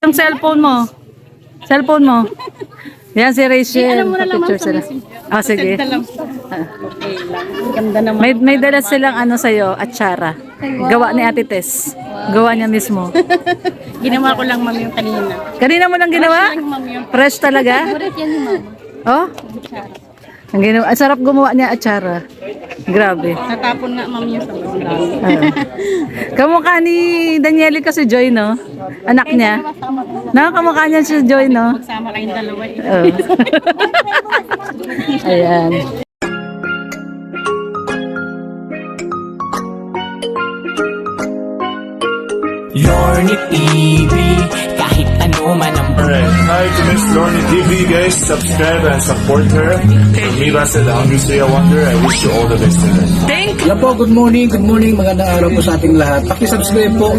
Yung cellphone mo. Cellphone mo. Yan si Rachel. Alam mo na lang Picture sila. Ah, sige. Okay lang. Ganda naman. May dala silang ano sa'yo, atsara. Gawa ni Ate Tess. Gawa niya mismo. Ginawa ko lang ma'am yung kanina. Kanina mo lang ginawa? Fresh lang, ma'am, yun. Fresh talaga? Favorite yan ni mama. Oh? Ang ginawa, ang sarap gumawa niya atsara. Grabe. Natapon nga ma'am yung sa banda. Kamukha ni Danielle kasi Joy, no? Anak niya. Kamukha niya si Joy, no? Magsama kayong dalawa eh. Oh. Ayan. Lorny TV, kahit ano man ang Hi to Miss Lorny TV, guys. Subscribe and support her. From me, Basa, the Hungry Stay Wonder. I wish you all the best in life. Hello po, good morning, magandang araw po sa ating lahat. Paki-subscribe po,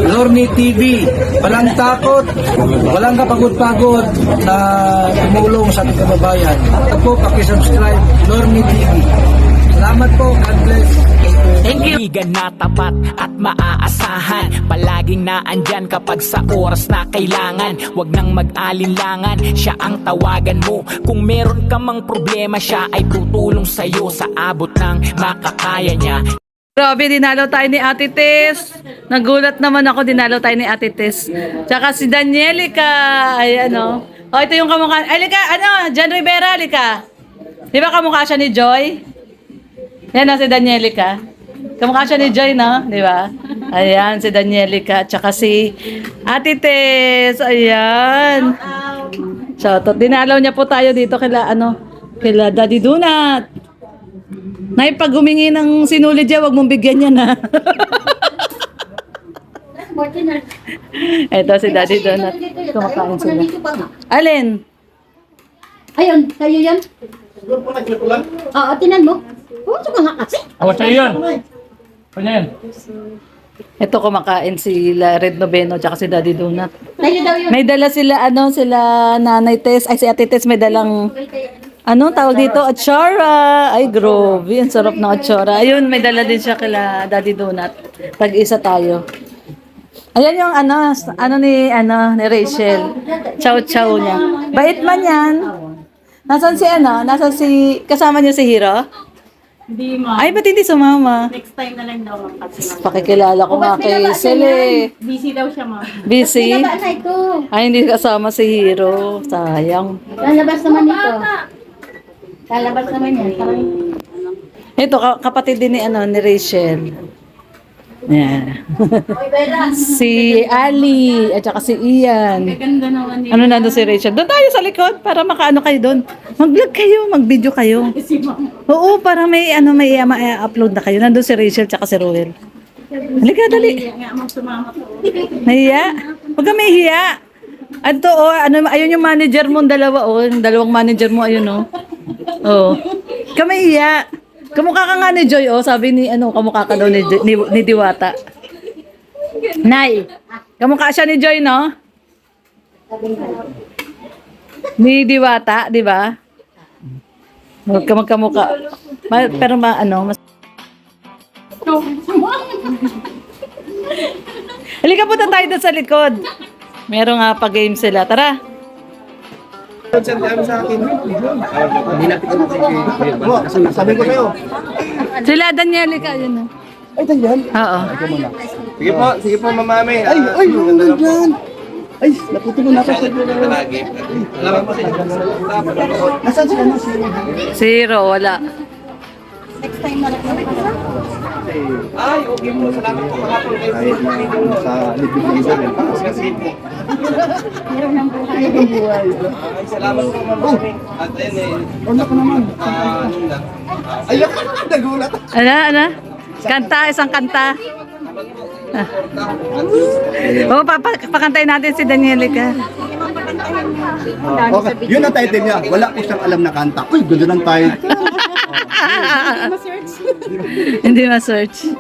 Lorny TV. Walang takot, walang kapagod-pagod na tumulong sa ating kababayan. At po, paki-subscribe, Lorny TV. Salamat po, God bless. kaibigan na tapat at maaasahan. Palaging naandyan kapag sa oras na kailangan. Huwag nang mag-alinlangan, siya ang tawagan mo. Kung meron ka mang problema, siya ay tutulong sa'yo sa abot ng makakaya niya. Grabe, dinalaw tayo ni Ate Tess. Nagulat naman ako, dinalaw tayo ni Ate Tess. Tsaka si Danielica. Ay, ano. Oh, ito yung kamukha. Ay, lika, ano, Jan Rivera, lika. Di ba kamukha siya ni Joy? Yan na si Danielica. Kamukha siya ni Joy, no? Di ba? Ayan, si Danielica. Tsaka si Ate Tess. Ayan. Shoutout. Dinalaw niya po tayo dito kila Daddy Donut. Nay, pag humingi ng sinulid niya, wag mong bigyan niya na. Ito si Daddy Donut. Kumakain sila. Alin? Ayun, kayo yan? Oo, tinan mo. Puso ka nga kasi. Awas sa'yo yun. Kanya yan. Ito kumakain sila Red Noveno tsaka si Daddy Donut. Kayo daw yun. May dala sila sila Nanay Tess, ay si Ate Tess may dalang tawag dito? Atsara. Ay, grobe. Ang sarap ng atsara. Ayun, may dala din siya kila Daddy Donut. Tag-isa tayo. Ayan yung ni Rachel. Chow-chow niya. Bait man yan. Nasaan si kasama niya si Hiro? Hindi ma'am. Ay, ba't hindi sumama? Next time na lang daw ma'am. Kasi Pakikilala ko nga kay Sele. busy daw siya ma'am. Busy? Pinaba na ito. Ay, hindi kasama si Hiro. Sayang. Lalabas naman ito. Lalabas naman yan. Parang Ito, kapatid din ni Rachel. Yan. Si Ali, at saka si Ian. Ganda naman Ano nandun si Rachel? Doon tayo sa likod para makaano kayo doon. Mag-vlog kayo, mag-video kayo. si ma'am. Oo, para may upload na kayo. Nandun si Rachel at si Ruel. Halika, dali. Kaya nga ma'am sumama po. Nahiya? Huwag ka may hiya. Ato, ayun yung manager mo, dalawa, yung dalawang manager mo, ayun, oh. Kami hiya. Kamukha ka nga ni Joy, sabi ni, kamukha ka daw ni Diwata. Nay, kamukha siya ni Joy, no? Ni Diwata, di ba? Magkamukha. Pero mas... Halika, punta tayo doon sa likod. Meron nga pa-game sila. Tara. Sabi ko sa'yo. Sila Danielica, yun na. Ay, tanyan. Oo. Sige po, mamami. Ay, yan. Ay, naputo ko na kasi. Nasaan sila na si... Zero, wala. Ay, okay po. Salamat po. Sa libig ng isa rin. Ay, salamat po, mamami. At Wala ka naman. Ay, nagulat. Ano? Kanta, isang kanta. Pakantayin natin si Danielica. Okay, yun ang title niya. Wala ko siyang alam na kanta. Uy, ganda ng title. Hindi ma-search.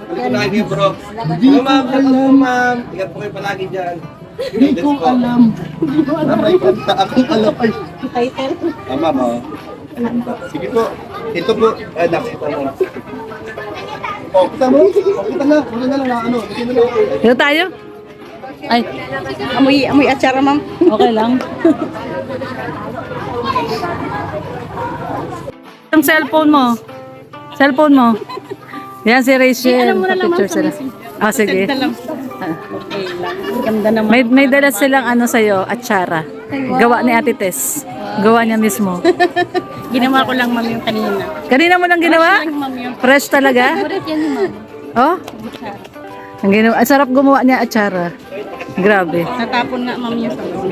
balik ko lagi, bro. Hello, ma'am. Hello, ma'am. Ingat po kayo palagi dyan. Hindi ko alam. Na may kanta akong alam. Ay, tama ba? Sige po. Ito po. Nakita na. Oh, kita mo? Kita na. Wala na lang. Ano? Ito na lang. Dito tayo? Ay, Amoy atsara, ma'am. okay lang. Ang cellphone mo. Cellphone mo. Yan si Rachel. Alam mo na lang, ma'am, Picture sila. Ah, sige. Ganda lang. Okay lang. Ganda naman. May dala silang ano sa'yo, atsara. Gawa ni Ate Tess. Gawa niya mismo. Ginawa ko lang, ma'am, yung kanina. Kanina mo lang ginawa? Lang, ma'am, yung Fresh talaga? Favorite yan ni ma'am. Oh? Ang ginawa. Ang sarap gumawa niya atsara. Grabe. natapon nga, ma'am, yung salon.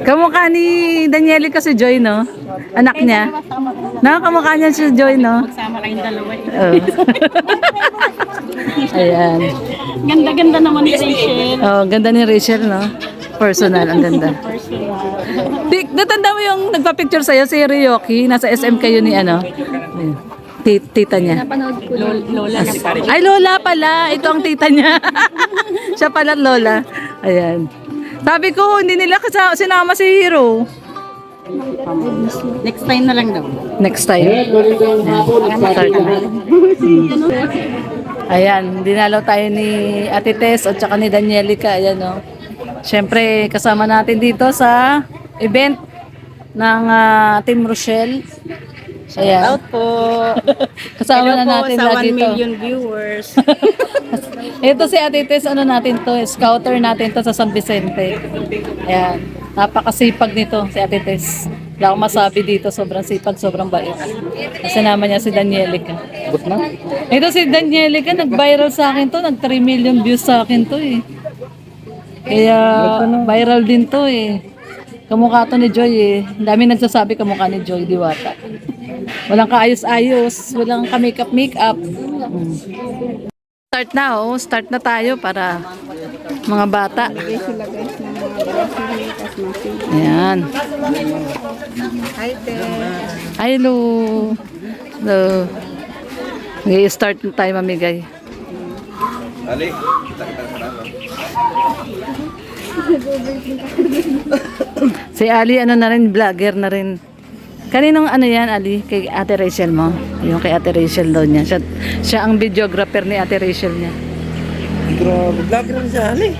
Kamukha ni Danieli kasi Joy, no? Anak niya. Kamukha niya si Joy, no? Magsama kayong dalawa. Oh. Ayan. Ganda-ganda naman ni Rachel. Oh, ganda ni Rachel, no? Personal, ang ganda. Natanda mo yung nagpa-picture sa'yo, si Ryoki, nasa SM kayo ni ano? Ayun. Tita niya. Napanood ko. Lola na pa rin. Ay, Lola pala. Ito ang tita niya. Siya pala Lola. Ayan. Sabi ko, hindi nila sinama si Hero. Next time na lang daw. Next time. Start na. Ayan, dinalaw tayo ni Ate Tess at saka ni Danielica. Ayan, no. Siyempre, kasama natin dito sa event ng Team Rochelle. Ayan. Out po. Kasama na Hello po natin sa 1 lagi to. million viewers. Ito si Ate Tess, ano natin to, scouter natin to sa San Vicente. Ayan. Napakasipag nito si Ate Tess. Wala akong masabi dito, sobrang sipag, sobrang bait. Kasama niya si Danielica. Ito si Danielica, nag-viral sa akin to, nag 3 million views sa akin to eh. Kaya viral din to eh. Kamukha to ni Joy eh. Ang dami nagsasabi kamukha ni Joy Diwata. Walang kaayos-ayos, walang ka-makeup-makeup. Start na oh, start na tayo para mga bata. Ayan. Hi, hello. Hello. Start na tayo mamigay. Si Ali, ano na rin, vlogger na rin. Kaninong ano yan, Ali? Kay Ate Rachel mo? Yung kay Ate Rachel daw niya. Siya ang videographer ni Ate Rachel niya. Vlogger rin siya, Ali.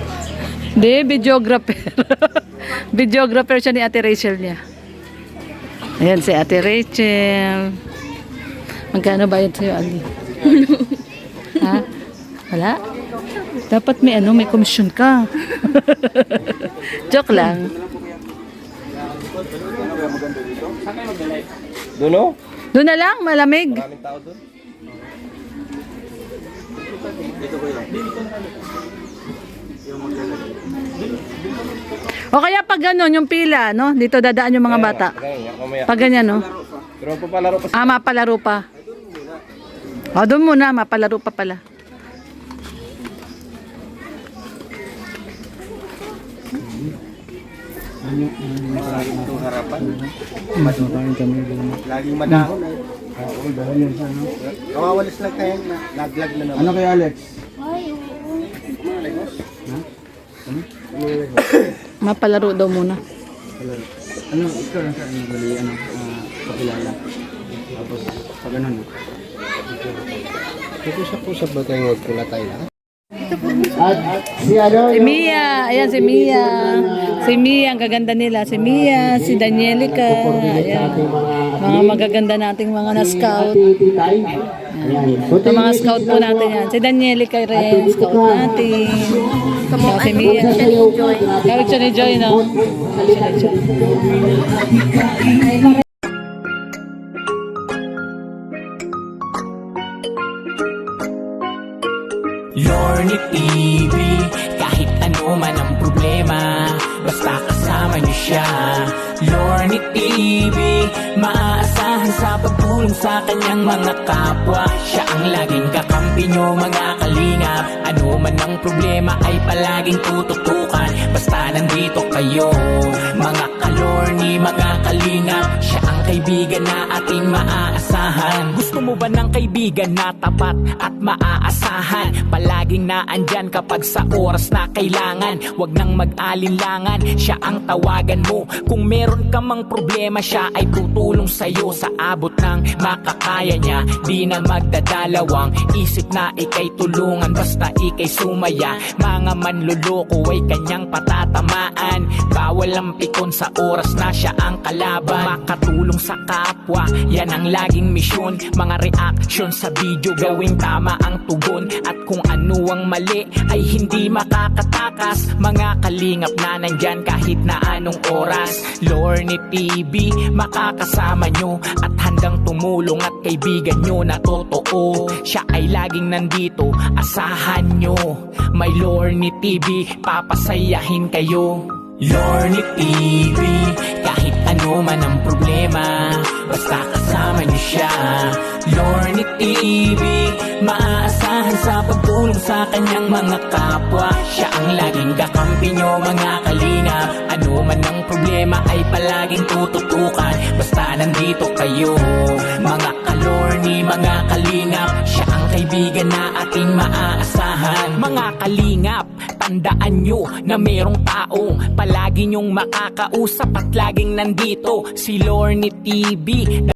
Hindi, videographer. Videographer siya ni Ate Rachel niya. Ayan si Ate Rachel. Magkano bayad sa'yo, Ali? Ha? Wala? Dapat may ano, may komisyon ka. Joke lang. Duno? Doon na lang, malamig. O kaya pag gano'n, yung pila, no? Dito dadaan yung mga bata. Pag ganyan, no? Pero papalaro pa. Ah, mapalaro pa. O, doon muna, mapalaro pa pala. Laging madahon eh. Kawawalis lang kaya naglag na naman. Ano kay Alex? Mapalaro daw muna. Ano, ikaw lang sa ano, bali, pakilala. Tapos, pag ano na. Kusap-kusap ba tayo wala tayo na? Si Mia, ayan si Mia. Si Mia, ang gaganda nila. Si Mia, si Danielica. Ayan. Mga magaganda nating mga na-scout. Ito mga scout po natin yan. Si Danielica rin, scout natin. Si Mia. Kawit siya ni Joy, no? Kawit siya ni Joy. Lorny TV, kahit ano man ang problema, basta kasama niyo siya. Lorny TV, maaasahan sa pagtulong sa kanyang mga kapwa. Siya ang laging kakampi niyo mga kalingap. Ano man ang problema ay palaging tututukan, basta nandito kayo mga kalingap. Kalorni, mga kalingap, siya ang kaibigan na ating maaasahan. Gusto mo ba ng kaibigan na tapat at maaasahan? Palaging naandyan kapag sa oras na kailangan. Huwag nang mag-alinlangan, siya ang tawagan mo. Kung meron ka mang problema, siya ay tutulong sa'yo sa abot ng makakaya niya. Di na magdadalawang isip na ikay tulungan, basta ikay sumaya. Mga manluloko ay kanyang patatamaan. Bawal ang pikon sa oras na siya ang kalaban. Makatulong sa kapwa, yan ang laging misyon. Mga reaction sa video, gawing tama ang tugon. At kung ano ang mali ay hindi makakatakas. Mga kalingap na nandyan kahit na anong oras. Lorne TV, makakasama nyo at handang tumulong at kaibigan nyo na totoo. Siya ay laging nandito, asahan nyo. May Lorne TV, papasayahin kayo. Lorne TV, kahit ano man ang problema, basta kasama niyo siya. Lorne TV, maaasahan sa pagtulong sa kanyang mga kapwa. Siya ang laging kakampi nyo, mga kalingap. Ano man ang problema ay palaging tututukan, basta nandito kayo. Mga kalorni, mga kalingap, siya ang kaibigan na ating maaasahan. Mga kalingap, tandaan nyo na merong taong palagi nyong makakausap at laging nandito, si Lorne TV.